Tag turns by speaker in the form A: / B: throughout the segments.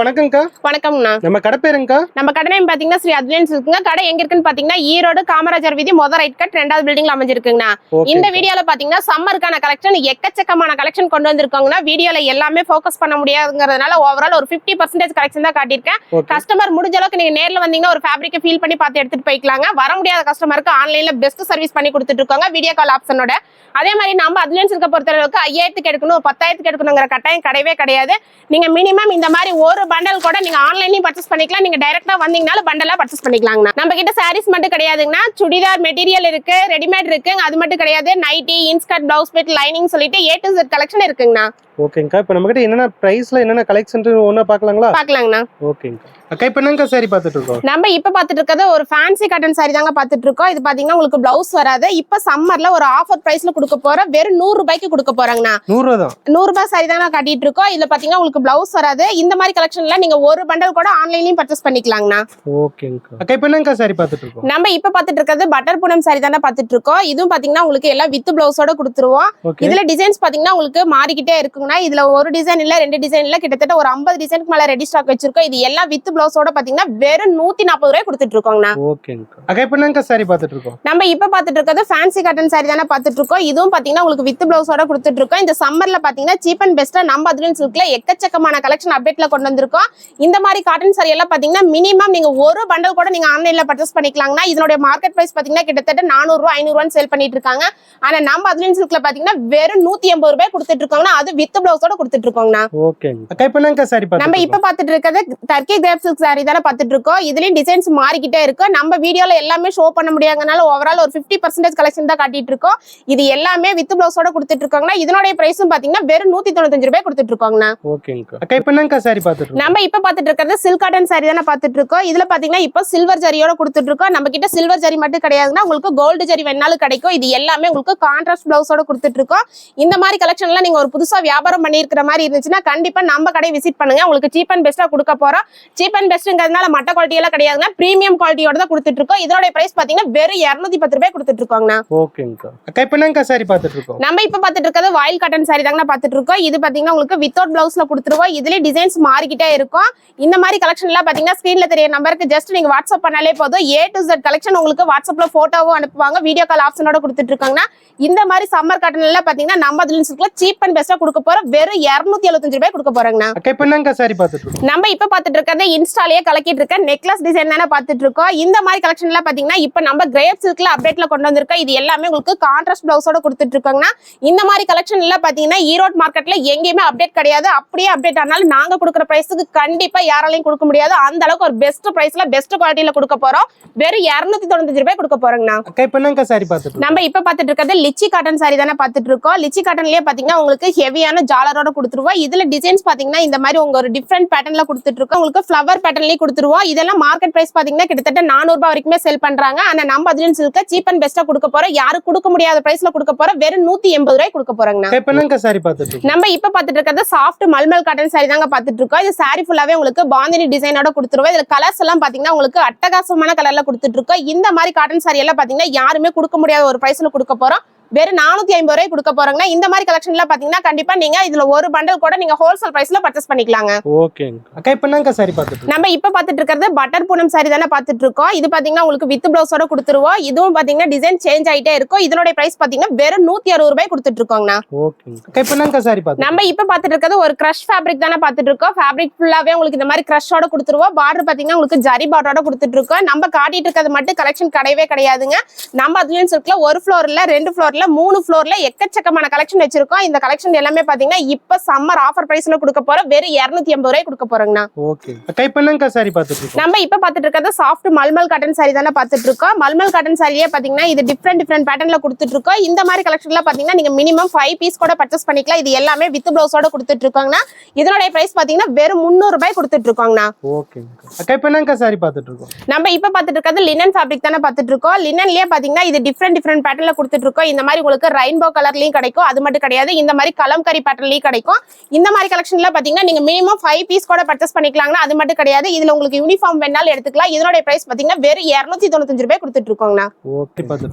A: வணக்கம்க்கா.
B: வணக்கம்ண்ணா.
A: நம்ம கடை பேருங்கக்கா?
B: நம்ம கடை நேம் பாத்தீங்கன்னா ஸ்ரீ அத்லைன்ஸ் இருக்குங்க. கடை எங்க இருக்குன்னு பாத்தீங்கன்னா ஈரோடு காமராஜர் வீதி மொத ரைட் கட் 2வது பில்டிங்ல அமைஞ்சிருக்குங்கண்ணா. இந்த வீடியோல பாத்தீங்கன்னா சம்மருக்கான கலெக்ஷன் எக்கச்சக்கமான கலெக்ஷன் கொண்டு வந்திருக்காங்கன்னா வீடியோல எல்லாமே ஃபோக்கஸ் பண்ண முடியாதுங்கிறதுனால ஓவரால் ஒரு 50% கலெக்ஷன் தான் காட்டியிருக்கேன். கஸ்டமர் முடிஞ்ச அளவுக்கு நீங்க நேர்ல வந்தீங்கன்னா ஒரு ஃபேப்ரிக்கை ஃபீல் பண்ணி பார்த்து எடுத்துட்டு போய்க்கலாங்க. வர முடியாத கஸ்டமருக்கு ஆன்லைன்ல பெஸ்ட் சர்வீஸ் பண்ணி கொடுத்துட்டு இருக்காங்க வீடியோ கால் ஆப்ஷனோட. அதே மாதிரி நம்ம அத்லைன்ஸ் இருக்க பொறுத்தளவுக்கு 5000க்கு எடுக்கணும் 10,000க்கு எடுக்கணுங்கிற கட்டாயம் கிடையவே கிடையாது. நீங்க மினிமம் இந்த மாதிரி ஒரு பண்டல் கூட நீங்க ஆன்லைன்லயும் பர்ச்சேஸ் பண்ணிக்கலாம். நீங்க டைரக்டா வந்தீங்கனாலும் பண்டலா பர்ச்சேஸ் பண்ணிக்கலாங்கண்ணா. நம்ம கிட்ட சாரீஸ் மட்டும் கிடையாதுங்கண்ணா, சுடிதார் மெட்டீரியல் இருக்கு, ரெடிமேட் இருக்கு. அது மட்டும் கிடையாது, nighty, inskirt, blouse bit, lining சொல்லிட்டு A to Z கலெக்ஷன் இருக்குங்கண்ணா.
A: ஓகேங்கக்கா. இப்போ நம்ம கிட்ட என்னென்ன பிரைஸ்ல என்னென்ன கலெக்ஷன் ஒண்ணா பார்க்கலாங்களா?
B: பார்க்கலாங்கண்ணா.
A: ஓகேங்கக்கா. அக்கா இப்போ என்னங்க சாரி பார்த்துட்டு இருக்கோம்?
B: நம்ம இப்ப பார்த்துட்டு இருக்கிறது ஒரு ஃபேன்சி காட்டன் சாரி தாங்க பார்த்துட்டு இருக்கோம். இது பாத்தீங்கன்னா உங்களுக்கு பிளவுஸ் வராது. இப்ப சம்மர்ல ஒரு ஆஃபர் பிரைஸ்ல கொடுக்க போற வெறும் 100 ரூபாய்க்கு கொடுக்க போறாங்கண்ணா.
A: 100 தான்.
B: 100 ரூபாய் சாரி தாங்க காட்டிட்டு இருக்கோம். இதுல பாத்தீங்கன்னா உங்களுக்கு பிளவுஸ் வராது. இந்த மாதிரி கலெக்ஷன்ல நீங்க ஒரு பண்டல் கூட ஆன்லைன்லயும் பர்ச்சேஸ் பண்ணிக்கலாங்கண்ணா.
A: ஓகேங்கக்கா. அக்கா இப்போ என்னங்க சாரி பார்த்துட்டு இருக்கோம்?
B: நம்ம இப்ப பார்த்துட்டு இருக்கிறது பட்டர் பூனம் சாரி தானே பார்த்துட்டு இருக்கோம். இதுவும் பாத்தீங்கன்னா உங்களுக்கு எல்லாம் வித் பிளவுஸோட கொடுத்துருவோம். இதுல டிசைன்ஸ் பாத்தீங்கன்னா உங்களுக்கு மாறிக்கிட்டே இருக்குங்கண்ணா. இதுல ஒரு டிசைன் இல்ல 2 டிசைன் இல்ல, கிட்டத்தட்ட ஒரு 50 டிசைனுக்கு மேல ரெடி ஸ்டாக் வச்சிருக்கோம். இது எல்லாம் வித் பிளவுஸோட பாத்தீங்கன்னா வெறும் 140 ரூபாய் கொடுத்துட்டு இருக்கோங்கண்ணா.
A: ஓகேங்கக்கா. அக்கா இப்போ என்னங்க சாரி பார்த்துட்டு இருக்கோம்?
B: நம்ம இப்ப பார்த்துட்டு இருக்கிறது ஃபேன்சி காட்டன் சாரி தானே பார்த்துட்டு இருக்கோம். இதுவும் பாத்தீங்கன்னா உங்களுக்கு வித் பிளவுஸோட கொடுத்துட்டு இருக்கோம். இந்த சம்மர்ல பாத்தீங்கன்னா சீப் அண்ட் பெஸ்டா நம்ம அத்லைன்ஸ் சில்க்ல எக்கச்சக்கமான கலெக்ஷன் அப்டேட்ல கொண்டு வந்திருக்கோம். இந்த மாதிரி காட்டன் சாரி எல்லாம் பாத்தீங்கன்னா மினிமம் நீங்க ஒரு பண்டல் கூட நீங்க ஆன்லைன்ல பர்ச்சேஸ் பண்ணிக்கலாங்கண்ணா. இதனுடைய மார்க்கெட் பிரைஸ் பாத்தீங்கன்னா கிட்டத்தட்ட 400 ரூபாய் 500 ரூபாய் சேல் பண்ணிட்டு இருக்காங்க. ஆனா நம்ம அத்லைன்ஸ் சில்க்ல பாத்தீங்கன்னா வெறும் 180 ரூபாய் கொடுத்துட்டு இருக்கோங்கண்ணா. அது வித் பிளவுஸோட கொடுத்துட்டு இருக்கோங்கண்ணா.
A: ஓகேங்க. அக்கா இப்போ என்னங்க சாரி பார்த்துட்டு
B: நம்ம இப்ப பார்த்துட்டு இருக்கிறது டர்க்கி கிரேப் சில்க் சாரி தானே பார்த்துட்டு இருக்கோம். இதுலயும் டிசைன்ஸ் மாறிக்கிட்டே இருக்கு. நம்ம வீடியோல எல்லாமே ஷோ பண்ண முடியாதனால ஓவரால் ஒரு 50% கலெக்ஷன் தான் காட்டிட்டு இருக்கோம். இது எல்லாமே வித் பிளவுஸோட கொடுத்துட்டு இருக்காங்கன்னா இதனுடைய பிரைஸும் பாத்தீங்கன்னா வெறும் 195 ரூபாய் கொடுத்துட்டு இருக்கோங்கண்ணா.
A: ஓகேங்க. அக்கா இப்போ என்னங்க சாரி பார்த்துட்டு
B: நம்ம இப்ப பார்த்துட்டு இருக்கிறது சில்க் காட்டன் சாரி தானே பார்த்துட்டு இருக்கோம். இதுல பாத்தீங்கன்னா இப்ப சில்வர் ஜரியோட கொடுத்துட்டு இருக்கோம். நம்ம கிட்ட சில்வர் ஜரி மட்டும் கிடையாதுன்னா உங்களுக்கு கோல்டு ஜரி வேணாலும் கிடைக்கும். இது எல்லாமே உங்களுக்கு கான்ட்ராஸ்ட் பிளவுஸோட கொடுத்துட்டு இருக்கோம். இந்த மாதிரி கலெக்ஷன் எல்லாம் நீங்க ஒரு புதுசா வியாபாரம் பண்ணிருக்கிற மாதிரி இருந்துச்சுன்னா கண்டிப்பா நம்ம கடை விசிட் பண்ணுங்க. உங்களுக்கு சீப் அண்ட் பெஸ்டா கொடுக்க போறோம். சீப் அண்ட் பெஸ்ட்ங்கிறதுனால மட்ட குவாலிட்டி எல்லாம் கிடையாதுன்னா பிரீமியம் குவாலிட்டியோட தான் கொடுத்துட்டு இருக்கோம். இதோட பிரைஸ் பாத்தீங்கன்னா வெறும் 210 ரூபாய் கொடுத்துட்டு இருக்கோங்கண்ணா.
A: ஓகேங்க. அக்கா இப்போ என்னங்க சாரி பார்த்துட்டு இருக்கோம்?
B: நம்ம இப்ப பார்த்துட்டு இருக்கிறது வாயில் காட்டன் சாரி தாங்க பார்த்துட்டு இருக்கோம். இது பாத்தீங்கன்னா உங்களுக்கு வித்தவுட் பிளவுஸ்ல கொடுத்துருவோம். இதுல டிசைன்ஸ் மாறிக்கிட்டே இருக்கும். இந்த மாதிரி கலெக்ஷன் எல்லாம் பாத்தீங்கன்னா ஸ்கிரீன்ல தெரிய நம்பருக்கு ஜஸ்ட் நீங்க வாட்ஸ்அப் பண்ணாலே போதும். A to Z கலெக்ஷன் உங்களுக்கு வாட்ஸ்அப்ல போட்டோவும் அனுப்புவாங்க. வீடியோ கால் ஆப்ஷனோட கொடுத்துட்டு இருக்காங்கன்னா இந்த மாதிரி சம்மர் காட்டன் எல்லாம் பாத்தீங்கன்னா நம்ம அத்லைன்ஸ் சில்க்ல சீப் அண்ட் பெஸ்டா கொடுக்க போற வெறும் 275 ரூபாய் கொடுக்க போறாங்கண்ணா.
A: அக்கா இப்போ என்னங்க சாரி பார்த்துட்டு இருக்கோம்?
B: நம்ம இப்ப பார்த்துட்டு இருக்கிறது இன்ஸ்டாலயே கலக்கிட்டு இருக்க நெக்லஸ் டிசைன் தானே பார்த்துட்டு இருக்கோம். இந்த மாதிரி கலெக்ஷன் எல்லாம் பாத்தீங்கன்னா இப்ப நம்ம கிரேப் சில்க்ல அப்டேட்ல கொண்டு வந்திருக்கோம். இது எல்லாமே உங்களுக்கு கான்ட்ராஸ்ட் பிளவுஸோட கொடுத்துட்டு இருக்காங்கன்னா இந்த மாதிரி கலெக்ஷன் எல்லாம் பாத்தீங்கன்னா ஈரோட் மார்க்கெட்ல எங்கேயுமே அப்டேட் கிடையாது. அப்படியே அப்டேட் ஆனாலும் நாங்க கொடுக்குற பிரைஸுக்கு கண்டிப்பா யாராலையும் கொடுக்க முடியாது. அந்த அளவுக்கு ஒரு பெஸ்ட் பிரைஸ்ல பெஸ்ட் குவாலிட்டியில கொடுக்க போறோம். வெறும் 295 ரூபாய் கொடுக்க போறோங்கண்ணா.
A: அக்கா இப்போ என்னங்க சாரி பார்த்துட்டு
B: நம்ம இப்ப பார்த்துட்டு இருக்கிறது லிச்சி காட்டன் சாரி தானே பார்த்துட்டு இருக்கோம். லிச்சி காட்டன்லயே பாத்தீங்கன்னா உங்களுக்கு ஹெவியான ஜாலரோட கொடுத்துருவோம். இதுல டிசைன்ஸ் பாத்தீங்கன்னா இந்த மாதிரி உங்க ஒரு டிஃப்ரெண்ட் பேட்டர்ன்ல கொடுத்துட்டு இருக்கோம். உங்களுக்கு ஃபிளவர் பேட்டர்ன்லயே கொடுத்துருவோம். இதெல்லாம் மார்க்கெட் பிரைஸ் பாத்தீங்கன்னா கிட்டத்தட்ட 400 ரூபாய் வரைக்குமே செல் பண்றாங்க. ஆனா நம்ம அத்லைன்ஸ் சில்க்ல சீப் அண்ட் பெஸ்டா கொடுக்க போறோம். யாரும் கொடுக்க முடியாத பிரைஸ்ல கொடுக்க போறோம். வெறும் 180 ரூபாய் கொடுக்க போறாங்கண்ணா.
A: அக்கா இப்போ என்னங்க சாரி பார்த்துட்டு இருக்கோம்?
B: நம்ம இப்ப பார்த்துட்டு இருக்கிறது சாஃப்ட் மல்மல் காட்டன் சாரி தாங்க பார்த்துட்டு இருக்கோம். இது சாரி ஃபுல்லாவே உங்களுக்கு பாந்தினி டிசைனோட கொடுத்துருவோம். இதுல கலர்ஸ் எல்லாம் பாத்தீங்கன்னா உங்களுக்கு அட்டகாசமான கலர்ல கொடுத்துட்டு இருக்கோம். இந்த மாதிரி காட்டன் சாரி எல்லாம் பாத்தீங்கன்னா யாருமே கொடுக்க முடியாத ஒரு பிரைஸ்ல கொடுக்க போறோம். வெறும் 450 ரூபாய் கொடுக்க போறாங்கன்னா இந்த மாதிரி கலெக்ஷன் எல்லாம் பாத்தீங்கன்னா கண்டிப்பா நீங்க இதுல ஒரு பண்டல் கூட நீங்க ஹோல்சேல் பிரைஸ்ல பர்ச்சேஸ் பண்ணிக்கலாங்க.
A: ஓகேங்க. அக்கா இப்போ என்னங்க சாரி பார்த்துட்டு
B: நம்ம இப்ப பார்த்துட்டு இருக்கிறது பட்டர் பூனம் சாரி தானே பார்த்துட்டு இருக்கோம். இது பாத்தீங்கன்னா உங்களுக்கு வித் பிளவுஸோட கொடுத்துருவோம். இதுவும் பாத்தீங்கன்னா டிசைன் சேஞ்ச் ஆயிட்டே இருக்கும். இதனுடைய பிரைஸ் பாத்தீங்கன்னா வெறும் 160 ரூபாய் கொடுத்துட்டு இருக்கோங்கண்ணா.
A: ஓகேங்க. அக்கா இப்போ என்னங்க சாரி பார்த்துட்டு
B: நம்ம இப்ப பார்த்துட்டு இருக்கிறது ஒரு கிரஷ் ஃபேப்ரிக் தானே பார்த்துட்டு இருக்கோம். ஃபேப்ரிக் ஃபுல்லாவே உங்களுக்கு இந்த மாதிரி கிரஷோட கொடுத்துருவோம். பார்டர் பாத்தீங்கன்னா உங்களுக்கு ஜரி பார்டரோட கொடுத்துட்டு இருக்கோம். நம்ம காட்டிட்டு இருக்கிறது மட்டும் கலெக்ஷன் கிடையவே கிடையாதுங்க. நம்ம அத்லைன்ஸ் சில்க்ல ஒரு ஃப்ளோர்ல 2 ஃப்ளோர்ல 3 ஃப்ளோர்ல எக்கச்சக்கமான கலெக்ஷன் வச்சிருக்கோம். இந்த கலெக்ஷன் எல்லாமே பாத்தீங்கன்னா இப்ப சம்மர் ஆஃபர் பிரைஸ்ல கொடுக்க போற வெறும் 280 ரூபாய் கொடுக்க போறோங்கண்ணா.
A: ஓகே. அக்கா இப்போ என்னங்க சாரி பார்த்துட்டு இருக்கோம்?
B: நம்ம இப்ப பார்த்துட்டு இருக்கிறது சாஃப்ட் மல்மல் காட்டன் சாரி தானே பார்த்துட்டு இருக்கோம். மல்மல் காட்டன் சாரியே பாத்தீங்கன்னா இது டிஃப்ரெண்ட் பேட்டர்ன்ல கொடுத்துட்டு இருக்கோம். இந்த மாதிரி கலெக்ஷன்ல பாத்தீங்கன்னா நீங்க மினிமம் 5 பீஸ் கூட பர்ச்சேஸ் பண்ணிக்கலாம். இது எல்லாமே வித் பிளவுஸோட கொடுத்துட்டு இருக்காங்கன்னா இதனுடைய பிரைஸ் பாத்தீங்கன்னா வெறும் 300 ரூபாய் கொடுத்துட்டு இருக்கோங்கண்ணா.
A: ஓகே. அக்கா இப்போ என்னங்க சாரி பார்த்துட்டு இருக்கோம்?
B: நம்ம இப்ப பார்த்துட்டு இருக்கிறது லினன் ஃபேப்ரிக் தானே பார்த்துட்டு இருக்கோம். லினன்லயே பாத்தீங்கன்னா இது டிஃப்ரெண்ட் பேட்டர்ன்ல கொடுத்துட்டு இருக்கோம். இந்த மாதிரி உங்களுக்கு ரெயின்போ கலர்லயும் கிடைக்கும். அது மட்டும் கிடையாது, இந்த மாதிரி கலம்கரி பேட்டர்ன்லயும் கிடைக்கும். இந்த மாதிரி கலெக்ஷன்ல பாத்தீங்கன்னா நீங்க மினிமம் 5 பீஸ் கூட பர்ச்சேஸ் பண்ணிக்கலாங்கன்னா அது மட்டும் கிடையாது. இதுல உங்களுக்கு யூனிஃபார்ம் வேணாலும் எடுத்துக்கலாம். இதனோட பிரைஸ் பாத்தீங்கன்னா வெறும் 295 ரூபாய் கொடுத்துட்டு இருக்கோங்கண்ணா.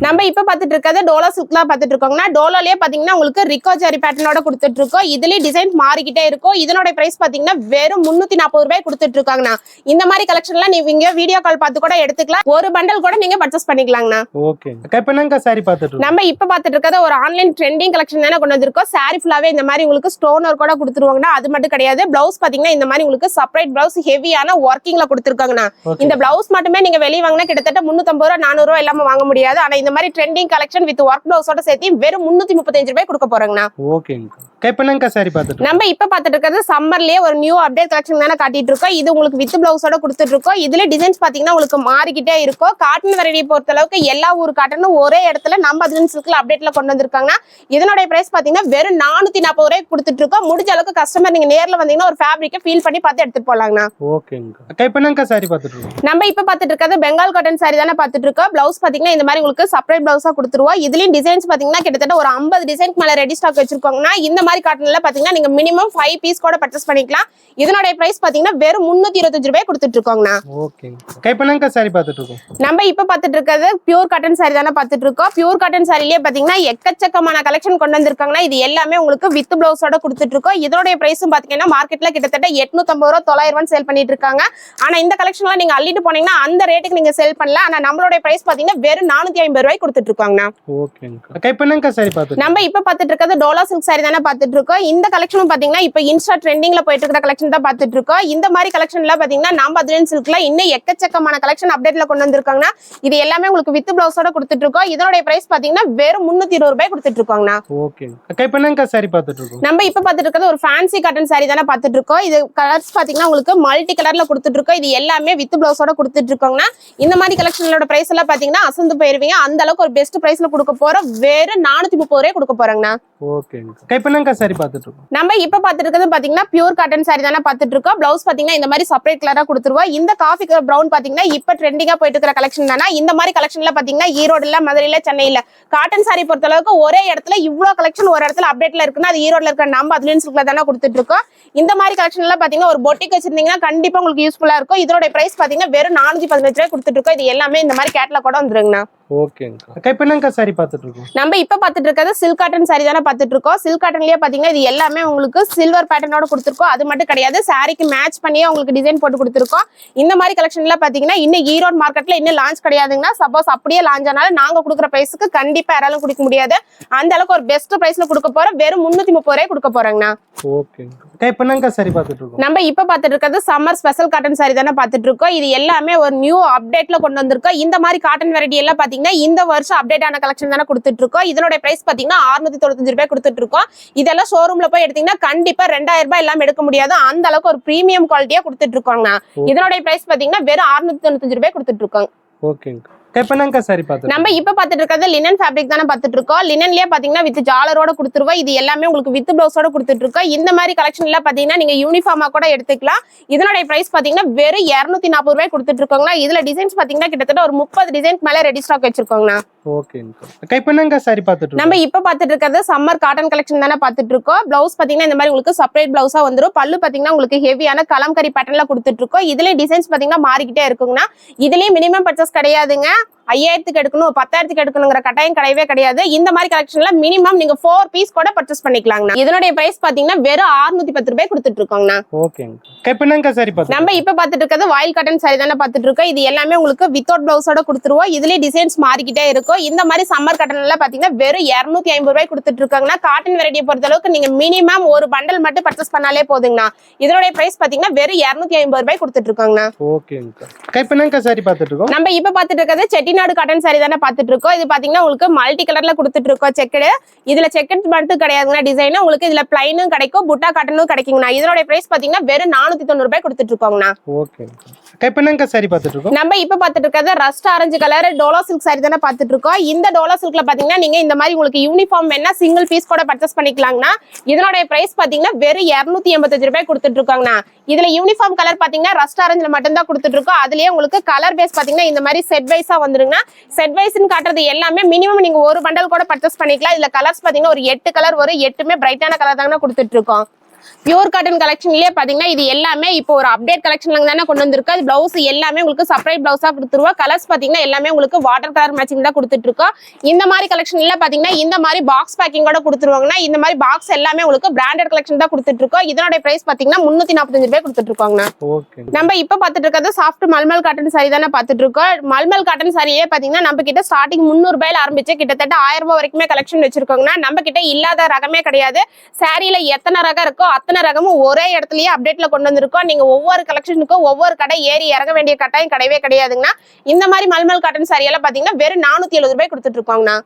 B: நம்ம இப்ப பாத்துட்டு இருக்கிறது டோலோ சில்க்ல பாத்துட்டு இருக்கோங்கண்ணா. டோலோலயே பாத்தீங்கன்னா உங்களுக்கு ரிக்கோ ஜரி பேட்டர்னோட கொடுத்துட்டு இருக்கோம். இதுலயே டிசைன் மாறிக்கிட்டே இருக்கும். இதனோட பிரைஸ் பாத்தீங்கன்னா வெறும் 340 ரூபாய் கொடுத்துட்டு இருக்காங்கண்ணா. இந்த மாதிரி கலெக்ஷன்லாம் நீங்க வீடியோ கால் பார்த்து கூட எடுத்துக்கலாம். ஒரு பண்டல் கூட நீங்க பர்ச்சேஸ் பண்ணிக்கலாங்கண்ணா. நம்ம இப்ப பாத்துட்டு இருக்கிறது ஒரு ஆன்லைன் ட்ரெண்டிங் கலெக்ஷன் தானே கொண்டு வந்திருக்கோம். சாரி ஃபுல்லாவே இந்த மாதிரி உங்களுக்கு ஸ்டோன் ஒர்க் கூட கொடுத்துருவாங்கண்ணா. அது மட்டும் கிடையாது, பிளவுஸ் பாத்தீங்கன்னா இந்த மாதிரி உங்களுக்கு செப்பரேட் பிளவுஸ் ஹெவியான ஒர்க்கிங்ல கொடுத்துருக்காங்கண்ணா. இந்த பிளவுஸ் மட்டுமே நீங்க வெளியே வாங்கினா கிட்டத்தட்ட 350 ரூபா 400 ரூபா இல்லாம வாங்க முடியாது. ஆனா இந்த மாதிரி ட்ரெண்டிங் கலெக்ஷன் வித் ஒர்க் பிளவுஸோட சேர்த்து வெறும் 335 ரூபாய் கொடுக்க போறாங்கண்ணா. நம்ம இப்ப பாத்துட்டு இருக்கிறது சம்மர்லயே ஒரு நியூ அப்டேட் கலெக்ஷன் தானே காட்டிட்டு இருக்கோம். இது உங்களுக்கு வித் பிளவுஸோட கொடுத்துட்டு இருக்கோம். இதுல டிசைன்ஸ் பாத்தீங்கன்னா உங்களுக்கு மாறிக்கிட்டே இருக்கும். காட்டன் வெரைட்டி பொறுத்த அளவுக்கு எல்லா ஊர் காட்டனும் ஒரே இடத்துல நம்ம அதுலன் சில்க்ல அப்டேட்ல கொண்டு வந்திருக்காங்க. இதனோட பிரைஸ் பாத்தீங்கன்னா வெறும் 440 ரூபாய் கொடுத்துட்டு இருக்கோம். முடிஞ்ச அளவுக்கு கஸ்டமர் நீங்க நேர்ல வந்தீங்கன்னா ஒரு ஃபேப்ரிக்கை ஃபீல் பண்ணி பார்த்து எடுத்துட்டு போலாங்கண்ணா. நம்ம இப்ப பாத்துட்டு இருக்கிறது பெங்கால் காட்டன் சாரி தானே பாத்துட்டு இருக்கோம். பிளவுஸ் பாத்தீங்கன்னா இந்த மாதிரி உங்களுக்கு செப்பரேட் பிளவுஸா கொடுத்துருவோம். இதுலயும் டிசைன்ஸ் பாத்தீங்கன்னா கிட்டத்தட்ட ஒரு 50 டிசைன்க்கு மேல ரெடி ஸ்டாக் வச்சிருக்கோங்கன்னா இந்த மாதிரி காட்டன்ல பாத்தீங்கன்னா நீங்க மினிமம் 5 பீஸ் கூட பர்ச்சேஸ் பண்ணிக்கலாம். இதனோட பிரைஸ் பாத்தீங்கன்னா வெறும் 325 ரூபாய் கொடுத்துட்டு இருக்கோங்கண்ணா. நம்ம இப்ப பாத்துட்டு இருக்கிறது பியூர் காட்டன் சாரி தானே பாத்துட்டு இருக்கோம். பியூர் காட்டன் சாரிலேயே பாத்தீங்கன்னா எக்கச்சக்கமான கலெக்ஷன் கொண்டு வந்திருக்காங்கன்னா இது எல்லாமே உங்களுக்கு வித் பிளவுஸோட கொடுத்துட்டு இருக்கோம். இதோட பிரைஸும் பாத்தீங்கன்னா மார்க்கெட்ல கிட்டத்தட்ட 850 ரூபா 900 ரூபாய் சேல் பண்ணிட்டு இருக்காங்க. ஆனா இந்த கலெக்ஷன்லாம் நீங்க அள்ளிட்டு போனீங்கன்னா அந்த ரேட்டுக்கு நீங்க சேல் பண்ணலாம். ஆனா நம்மளோட பிரைஸ் பாத்தீங்கன்னா வெறும் 450 ரூபாய் கொடுத்துட்டு இருக்காங்கண்ணா. நம்ம இப்ப பாத்துட்டு இருக்கிறது டோலோ சில்க் சாரி தானே பாத்துட்டு இருக்கோம். இந்த கலெக்ஷனும் பாத்தீங்கன்னா இப்ப இன்ஸ்டா ட்ரெண்டிங்ல போயிட்டு இருக்கிற கலெக்ஷன் தான் பாத்துட்டு இருக்கோம். இந்த மாதிரி கலெக்ஷன்ல பாத்தீங்கன்னா நம்ம அதுலன் சில்க்ல இன்னும் எக்கச்சக்கமான கலெக்ஷன் அப்டேட்ல கொண்டு வந்திருக்காங்கன்னா இது எல்லாமே உங்களுக்கு வித் பிளவுஸோட கொடுத்துட்டு இருக்கோம். இதோட பிரைஸ் பாத்தீங்கன்னா வெறும் 320 ரூபாய் கொடுத்துட்டு இருக்காங்கண்ணா. நம்ம இப்ப பாத்துட்டு இருக்கிறது ஒரு ஃபேன்சி காட்டன் சாரி தானே பாத்துட்டு இருக்கோம். இது கலர்ஸ் பாத்தீங்கன்னா உங்களுக்கு மல்டி கலர்ல கொடுத்துட்டு இருக்கோம். இது எல்லாமே வித் பிளவுஸோட கொடுத்துட்டு இருக்கோங்கண்ணா. இந்த மாதிரி கலெக்ஷனோட பிரைஸ் எல்லாம் பாத்தீங்கன்னா அசந்து போயிருவீங்க. அந்த அளவுக்கு ஒரு பெஸ்ட் பிரைஸ்ல கொடுக்க போறோம். வெறும் 430 ரூபாய் கொடுக்க போறாங்கண்ணா. நம்ம இப்ப பாத்துட்டு இருக்கிறது பாத்தீங்கன்னா பியூர் காட்டன் சாரி தானே பாத்துட்டு இருக்கோம். பிளவுஸ் பாத்தீங்கன்னா இந்த மாதிரி செப்பரேட் கலரா கொடுத்துருவோம். இந்த காஃபி கலர் பிரவுன் பாத்தீங்கன்னா இப்ப ட்ரெண்டிங்கா போயிட்டு இருக்கிற கலெக்ஷன் தானே. இந்த மாதிரி கலெக்ஷன்ல பாத்தீங்கன்னா ஈரோடுல, மதுரையில, சென்னையில காட்டன் சாரி பொறுத்த அளவுக்கு ஒரே இடத்துல இவ்வளவு கலெக்ஷன் ஒரு இடத்துல அப்டேட்ல இருக்குன்னா அது ஈரோடுல இருக்க நம்ம அதுலன் சில்க்ல தானே கொடுத்துட்டு இருக்கோம். இந்த மாதிரி கலெக்ஷன் எல்லாம் பாத்தீங்கன்னா ஒரு பொட்டிக் வச்சிருந்தீங்கன்னா கண்டிப்பா உங்களுக்கு யூஸ்ஃபுல்லா இருக்கும். இதோட பிரைஸ் பாத்தீங்கன்னா வெறும் 415 ரூபாய் கொடுத்துட்டு இருக்கோம். இது எல்லாமே இந்த மாதிரி கேட்லாக் கூட வந்துருங்கண்ணா. நம்ம இப்ப பாத்துட்டு இருக்கிறது சில்க் காட்டன் சாரி தானே பாத்துட்டு இருக்கோம். சில்க் காட்டன்லயே பாத்தீங்கன்னா இது எல்லாமே உங்களுக்கு சில்வர் பேட்டர்னோட கொடுத்துருக்கோம். அது மட்டும் கிடையாது, சாரிக்கு மேட்ச் பண்ணியே உங்களுக்கு டிசைன் போட்டு கொடுத்துருக்கோம். இந்த மாதிரி கலெக்ஷன்ல பாத்தீங்கன்னா இன்னும் ஈரோடு மார்க்கெட்ல இன்னும் லான்ச் கிடையாதுங்கன்னா. சப்போஸ் அப்படியே லான்ச் ஆனாலும் நாங்க கொடுக்குற பிரைஸ்க்கு கண்டிப்பா யாராலும் கொடுக்க முடியாது. அந்த அளவுக்கு ஒரு பெஸ்ட் பிரைஸ்ல கொடுக்க போறோம். வெறும் 330 ரூபாய் கொடுக்க போறாங்கண்ணா. நம்ம இப்ப பாத்துட்டு இருக்கிறது சம்மர் ஸ்பெஷல் காட்டன் சாரி தானே பாத்துட்டு இருக்கோம். இது எல்லாமே ஒரு நியூ அப்டேட்ல கொண்டு வந்திருக்கோம். இந்த மாதிரி காட்டன் வெரைட்டி எல்லாம் பாத்தீங்கன்னா இந்த வருஷம் அப்டேட் ஆன கலெக்ஷன் தானே கொடுத்துட்டு இருக்கோம். இதனோட பிரைஸ் பாத்தீங்கன்னா 695 ரூபாய் கொடுத்துட்டு இருக்கோம். இதெல்லாம் ஷோரூம்ல போய் எடுத்தீங்கன்னா கண்டிப்பா 2000 ரூபாய் எல்லாம் எடுக்க முடியாது. அந்த அளவுக்கு ஒரு பிரீமியம் குவாலிட்டியா கொடுத்துட்டு இருக்கோங்க. இதனோட பிரைஸ் பாத்தீங்கன்னா வெறும் 695 ரூபாய் கொடுத்துட்டு இருக்கோம். நம்ம இப்ப பாத்துட்டு இருக்கிறது லினன் ஃபேப்ரிக் தானே பாத்துட்டு இருக்கோம். லினன்லயே பாத்தீங்கன்னா வித் ஜாலரோட கொடுத்துருவோம். இது எல்லாமே உங்களுக்கு வித் பிளவுஸோட கொடுத்துட்டு இருக்கோம். இந்த மாதிரி கலெக்ஷன் எல்லாம் பாத்தீங்கன்னா நீங்க யூனிஃபார்மா கூட எடுத்துக்கலாம். இதனோட பிரைஸ் பாத்தீங்கன்னா வெறும் 240 ரூபாய் கொடுத்துட்டு இருக்கோங்க. இதுல டிசைன்ஸ் பாத்தீங்கன்னா கிட்டத்தட்ட ஒரு 30 டிசைன் மேல ரெடி ஸ்டாக் வச்சிருக்கோங்க. நம்ம இப்ப பாத்துட்டு இருக்கிறது சம்மர் காட்டன் கலெக்ஷன் தானே பாத்துட்டு இருக்கோம். பிளவுஸ் பாத்தீங்கன்னா இந்த மாதிரி உங்களுக்கு செப்பரேட் பிளவுஸா வந்துரும். பல்லு பாத்தீங்கன்னா உங்களுக்கு ஹெவியான கலம்கரி பேட்டர்ன்ல கொடுத்துட்டு இருக்கோம். இதுல டிசைன்ஸ் பாத்தீங்கன்னா மாறிக்கிட்டே இருக்குங்கண்ணா. இதுலயும் மினிமம் பர்ச்சேஸ் கிடையாதுங்க. 5000க்கு எடுக்கணும், 10,000க்கு எடுக்கணுங்கிற கட்டாயம் கிடையவே கிடையாது. இந்த மாதிரி கலெக்ஷன்ல மினிமம் நீங்க 4 பீஸ் கூட பர்ச்சேஸ் பண்ணிக்கலாங்க. இதனுடைய பிரைஸ் பாத்தீங்கன்னா வெறும் 610 ரூபாய் கொடுத்துட்டு இருக்கோங்கண்ணா. நம்ம இப்ப பாத்துட்டு இருக்கிறது வாயில் காட்டன் சாரி தானே பாத்துட்டு இருக்கோம். இது எல்லாமே உங்களுக்கு வித்தவுட் பிளவுஸோட கொடுத்துருவோம். இதுலயே டிசைன்ஸ் மாறிக்கிட்டே இருக்கும். இந்த மாதிரி சம்மர் காட்டன் எல்லாம் பாத்தீங்கன்னா வெறும் 250 ரூபாய் கொடுத்துட்டு இருக்காங்கன்னா. காட்டன் வெரைட்டியை பொறுத்த அளவுக்கு நீங்க மினிமம் ஒரு பண்டல் மட்டும் பர்ச்சேஸ் பண்ணாலே போதுங்கண்ணா. இதனுடைய பிரைஸ் பாத்தீங்கன்னா வெறும் 250 ரூபாய் கொடுத்துட்டு இருக்காங்கண்ணா. நம்ம இப்ப பாத்துட்டு இருக்கிறது செட்டிநாடு காட்டன் சாரி தானே பாத்துட்டு இருக்கோம். இது பாத்தீங்கன்னா உங்களுக்கு மல்டி கலர்ல கொடுத்துட்டு இருக்கோம். செக்கடு இதுல செக்கட் மட்டும் கிடையாதுங்க. டிசைன் உங்களுக்கு இதுல பிளைனும் கிடைக்கும், புட்டா காட்டனும் கிடைக்குங்கண்ணா. இதனுடைய பிரைஸ் பாத்தீங்கன்னா வெறும் 490 ரூபாய் கொடுத்துட்டு இருக்கோங்கண்ணா.
A: இப்போ என்னங்க சாரி பார்த்துட்டு இருக்கோம்?
B: நம்ம இப்ப பார்த்துட்டு இருக்கிறது rust orange colour Dola silk sorry தானே பார்த்துட்டு இருக்கோம். இந்த டோலா சில்க்ல பாத்தீங்கன்னா நீங்க இந்த மாதிரி உங்களுக்கு யூனிஃபார்ம் வேணா சிங்கிள் பீஸ் கூட பர்ச்சேஸ் பண்ணிக்கலாங்கண்ணா. இதனுடைய பிரைஸ் பாத்தீங்கன்னா வெறும் 285 ரூபாய் கொடுத்துட்டு இருக்காங்கண்ணா. இதுல யூனிஃபார்ம் கலர் பாத்தீங்கன்னா ரஸ்ட் ஆரஞ்சுல மட்டும் தான் கொடுத்துட்டு இருக்கோம். அதுலயே உங்களுக்கு கலர் பேஸ் பாத்தீங்கன்னா இந்த மாதிரி செட் வைஸா வந்துருங்க. செட் வைஸ்ன்னு காட்டுறது எல்லாமே மினிமம் நீங்க ஒரு பண்டல் கூட பர்ச்சேஸ் பண்ணிக்கலாம். இதுல கலர்ஸ் பாத்தீங்கன்னா ஒரு 8 கலர் வரும். 8மே பிரைட்டான கலர் தாங்க கொடுத்துட்டு இருக்கோம். பியூர் காட்டன் கலெக்ஷன்லயே பாத்தீங்கன்னா இது எல்லாமே இப்போ ஒரு அப்டேட் கலெக்ஷன்ல தானே கொண்டு வந்திருக்கு. அது பிளவுஸ் எல்லாமே உங்களுக்கு செப்பரேட் பிளவுஸா கொடுத்துருவோம். கலர்ஸ் பாத்தீங்கன்னா எல்லாமே உங்களுக்கு வாட்டர் கலர் மேட்சிங் தான் கொடுத்துட்டு இருக்கோம். இந்த மாதிரி கலெக்ஷன்ல பாத்தீங்கன்னா இந்த மாதிரி பாக்ஸ் பேக்கிங்கோட கொடுத்துருவாங்கன்னா இந்த மாதிரி பாக்ஸ் எல்லாமே உங்களுக்கு பிராண்டட் கலெக்ஷன் தான் கொடுத்துட்டு இருக்கோம். இதனோட பிரைஸ் பாத்தீங்கன்னா 345 ரூபாய் கொடுத்துட்டு இருக்காங்க. நம்ம இப்ப பாத்துட்டு இருக்கிறது சாஃப்ட் மல்மல் காட்டன் சாரி தானே பாத்துட்டு இருக்கோம். மல்மல் காட்டன் சாரியே பாத்தீங்கன்னா நம்ம கிட்ட ஸ்டார்டிங் 300 ரூபாயில ஆரம்பிச்சு கிட்டத்தட்ட 1000 ரூபாய் வரைக்குமே கலெக்ஷன் வச்சிருக்கோங்கன்னா நம்ம கிட்ட இல்லாத ரகமே கிடையாது. சாரியில எத்தனை ரகம் இருக்கோ அத்தனை ரகமும் ஒரே இடத்துலயே அப்டேட்ல கொண்டு வந்திருக்கோம். நீங்க ஒவ்வொரு கலெக்ஷனுக்கும் ஒவ்வொரு கடை ஏறி இறங்க வேண்டிய கட்டாயம் கிடையவே கிடையாதுங்கண்ணா. இந்த மாதிரி மல்மல் காட்டன் சாரி எல்லாம் பாத்தீங்கன்னா வெறும் 470 ரூபாய் கொடுத்துட்டு இருக்கோங்கண்ணா.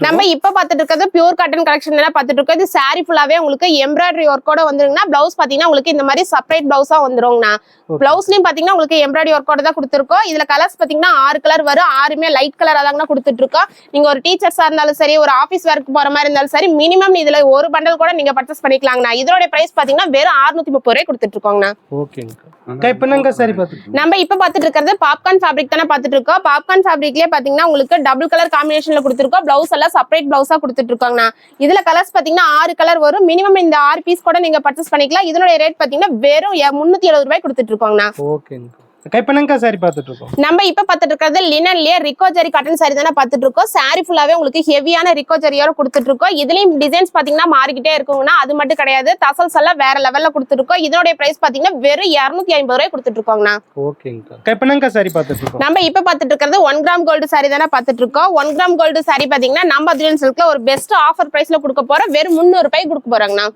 B: நம்ம இப்ப பாத்துட்டு இருக்கிறது பியூர் காட்டன் கலெக்ஷன் தான் பாத்துட்டு இருக்கோம். இது சாரி ஃபுல்லாவே உங்களுக்கு எம்ப்ராய்டரி ஒர்க்கோட வந்துருங்கன்னா பிளவுஸ் பாத்தீங்கன்னா உங்களுக்கு இந்த மாதிரி செப்பரேட் பிளவுஸா வந்துருங்கண்ணா. பிளவுஸ்லயும் பாத்தீங்கன்னா உங்களுக்கு எம்ப்ராய்டரி ஒர்க்கோட தான் கொடுத்துருக்கோம். இதுல கலர்ஸ் பாத்தீங்கன்னா 6 கலர் வரும். 6மே லைட் கலரா தாங்க கொடுத்துட்டு இருக்கோம். நீங்க ஒரு டீச்சர்ஸா இருந்தாலும் சரி ஒரு ஆபீஸ் ஒர்க் போற மாதிரி இருந்தாலும் சரி மினிமம் இதுல ஒரு பண்டல் கூட நீங்க பர்ச்சேஸ் பண்ணிக்கலாங்கண்ணா. இதோட பிரைஸ் பாத்தீங்கன்னா வெறும் 630 ரூபாய் கொடுத்துட்டு இருக்கோங்கண்ணா. நம்ம இப்ப பாத்துட்டு இருக்கிறது பாப்கார்ன் ஃபேப்ரிக் தானே பாத்துட்டு இருக்கோம். பாப்கார்ன் ஃபேப்ரிக்லயே பாத்தீங்கன்னா உங்களுக்கு டபுள் கலர் காம்பினேஷன்ல கொடுத்துருக்கோம். பிளவுஸ் எல்லாம் செப்பரேட் பிளவுஸா கொடுத்துட்டு இருக்காங்கண்ணா. இதுல கலர்ஸ் பாத்தீங்கன்னா 6 கலர் வரும். மினிமம் இந்த 6 பீஸ் கூட நீங்க பர்ச்சேஸ் பண்ணிக்கலாம். இதோட ரேட் பாத்தீங்கன்னா வெறும் 370 ரூபாய் கொடுத்துட்டு இருக்கோங்கண்ணா. நம்ம இப்ப பாத்துட்டு இருக்கிறது லினன்லயே ரிக்கோ ஜரி காட்டன் சாரி தானே பாத்துட்டு இருக்கோம். சாரி ஃபுல்லாவே உங்களுக்கு ஹெவியான ரிக்கோ ஜரியோட கொடுத்துட்டு இருக்கோம். இதுலயும் டிசைன்ஸ் பாத்தீங்கன்னா மாறிக்கிட்டே இருக்குங்கன்னா அது மட்டும் கிடையாது. தசல்ஸ் எல்லாம் வேற லெவல்ல கொடுத்துருக்கோம். இதோட பிரைஸ் பாத்தீங்கன்னா வெறும் 250 ரூபாய் கொடுத்துட்டு இருக்கோங்கண்ணா. நம்ம இப்ப பாத்துட்டு இருக்கிறது 1 கிராம் கோல்டு சாரி தானே பாத்துட்டு இருக்கோம். 1 கிராம் கோல்டு சாரி பாத்தீங்கன்னா நம்ம சில்க்ல ஒரு பெஸ்ட் ஆஃபர் பிரைஸ்ல கொடுக்க போறோம். வெறும் 300 ரூபாய் கொடுக்க போறாங்கண்ணா.